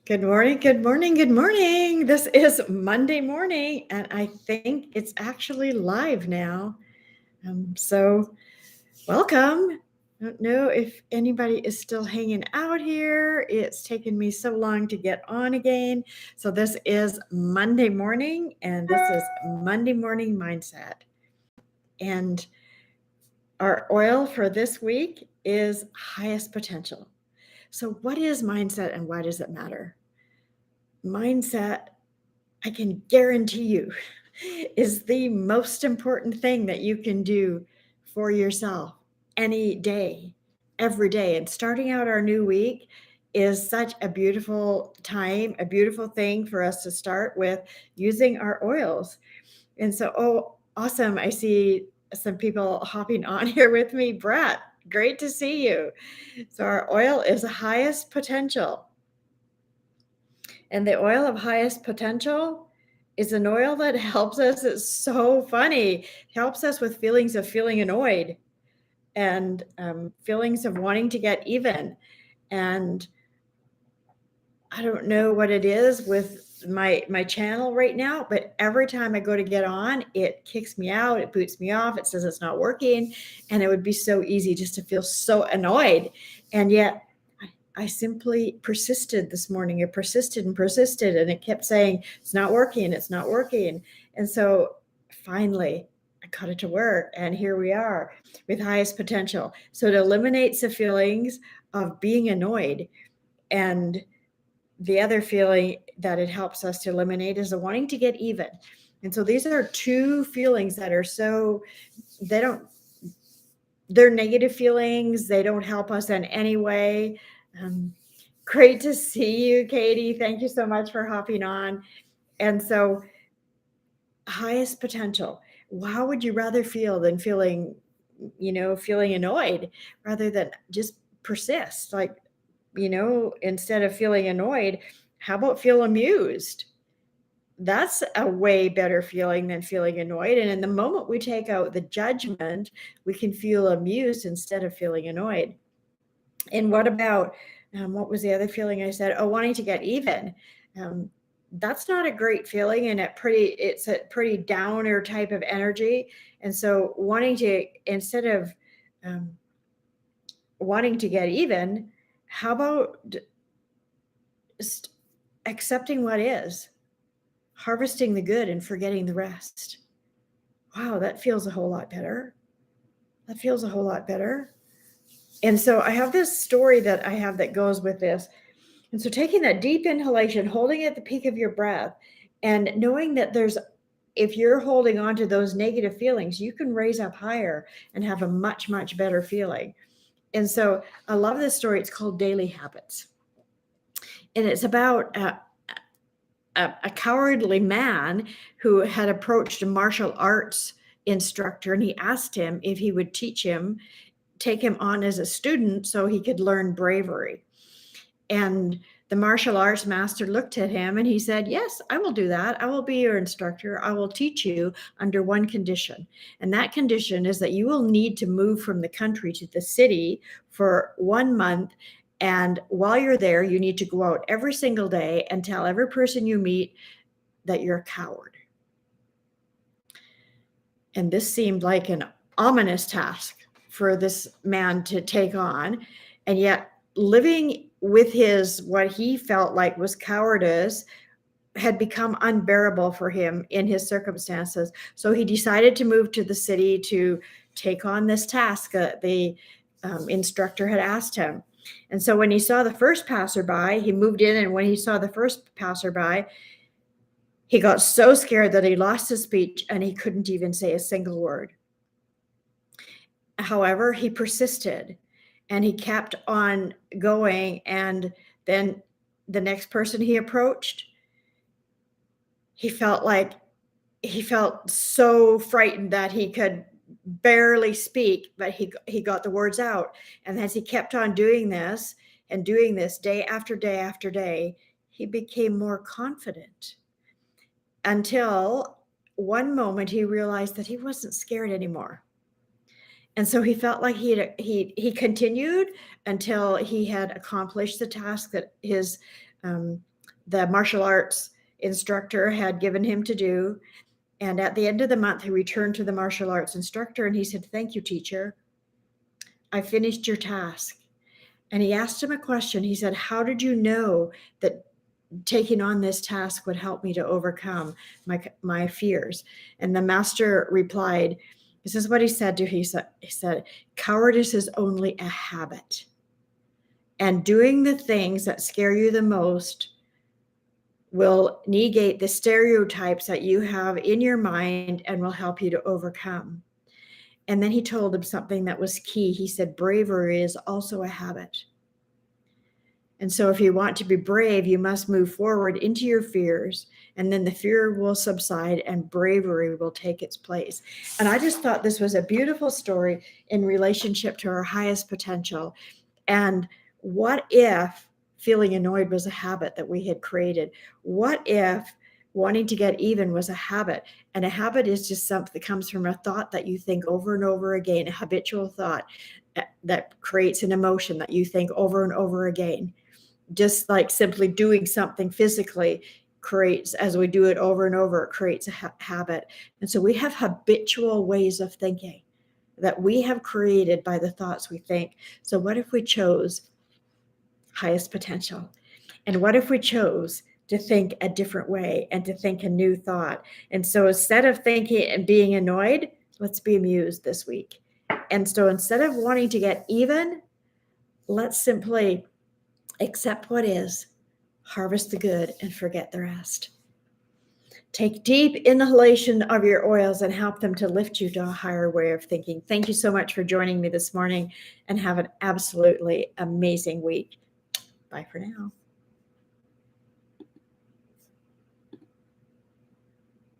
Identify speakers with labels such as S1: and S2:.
S1: Good morning, good morning, good morning. This is Monday morning, and I think it's actually live now. So welcome. I don't know if anybody is still hanging out here. It's taken me so long to get on again. So this is Monday morning, and this is Monday Morning Mindset. And our oil for this week is highest potential. So what is mindset and why does it matter? Mindset, I can guarantee you, is the most important thing that you can do for yourself any day, every day. And starting out our new week is such a beautiful time, a beautiful thing for us to start with using our oils. And so, awesome. I see some people hopping on here with me. Brett, great to see you. So, our oil is highest potential. And the oil of highest potential is an oil that helps us. It's so funny. It helps us with feelings of feeling annoyed and feelings of wanting to get even. And I don't know what it is with my channel right now, but every time I go to get on, it kicks me out, it boots me off, it says it's not working. And it would be so easy just to feel so annoyed. And yet I simply persisted this morning. It persisted and persisted, and it kept saying, it's not working, it's not working. And so finally, I got it to work, and here we are with highest potential. So it eliminates the feelings of being annoyed. And the other feeling that it helps us to eliminate is the wanting to get even. And so these are two feelings that are they're negative feelings. They don't help us in any way. Great to see you, Katie. Thank you so much for hopping on. And so, highest potential. How would you rather feel than feeling annoyed rather than just persist? Like, instead of feeling annoyed, how about feel amused? That's a way better feeling than feeling annoyed. And in the moment we take out the judgment, we can feel amused instead of feeling annoyed. And what about, what was the other feeling I said? Oh, wanting to get even. That's not a great feeling, and it's a pretty downer type of energy. And so instead of wanting to get even, how about just accepting what is, harvesting the good and forgetting the rest? Wow, that feels a whole lot better. That feels a whole lot better. And so I have this story that goes with this. And so taking that deep inhalation, holding at the peak of your breath, and knowing that if you're holding on to those negative feelings, you can raise up higher and have a much, much better feeling. And so I love this story. It's called Daily Habits. And it's about a cowardly man who had approached a martial arts instructor, and he asked him if he would take him on as a student so he could learn bravery. And the martial arts master looked at him and he said, yes, I will do that. I will be your instructor. I will teach you under one condition. And that condition is that you will need to move from the country to the city for 1 month. And while you're there, you need to go out every single day and tell every person you meet that you're a coward. And this seemed like an ominous task for this man to take on. And yet living with what he felt like was cowardice had become unbearable for him in his circumstances. So he decided to move to the city to take on this task that the instructor had asked him. And so when he saw the first passerby, he moved in, and when he saw the first passerby, he got so scared that he lost his speech and he couldn't even say a single word. However, he persisted and he kept on going. And then the next person he approached, he felt so frightened that he could barely speak, but he got the words out. And as he kept on doing this day after day after day, he became more confident until one moment he realized that he wasn't scared anymore. And so he felt like he continued until he had accomplished the task that his the martial arts instructor had given him to do. And at the end of the month, he returned to the martial arts instructor and he said, "Thank you, teacher. I finished your task." And he asked him a question. He said, "How did you know that taking on this task would help me to overcome my fears?" And the master replied, this is what he said to him. He said, "Cowardice is only a habit. And doing the things that scare you the most will negate the stereotypes that you have in your mind and will help you to overcome." And then he told him something that was key. He said, "Bravery is also a habit. And so if you want to be brave, you must move forward into your fears, and then the fear will subside and bravery will take its place." And I just thought this was a beautiful story in relationship to our highest potential. And what if feeling annoyed was a habit that we had created? What if wanting to get even was a habit? And a habit is just something that comes from a thought that you think over and over again, a habitual thought that creates an emotion that you think over and over again. Just like simply doing something physically creates, as we do it over and over, it creates a habit. And so we have habitual ways of thinking that we have created by the thoughts we think. So what if we chose highest potential? And what if we chose to think a different way and to think a new thought? And so instead of thinking and being annoyed, let's be amused this week. And so instead of wanting to get even, let's simply accept what is, harvest the good, and forget the rest. Take deep inhalation of your oils and help them to lift you to a higher way of thinking. Thank you so much for joining me this morning, and have an absolutely amazing week. Bye for now.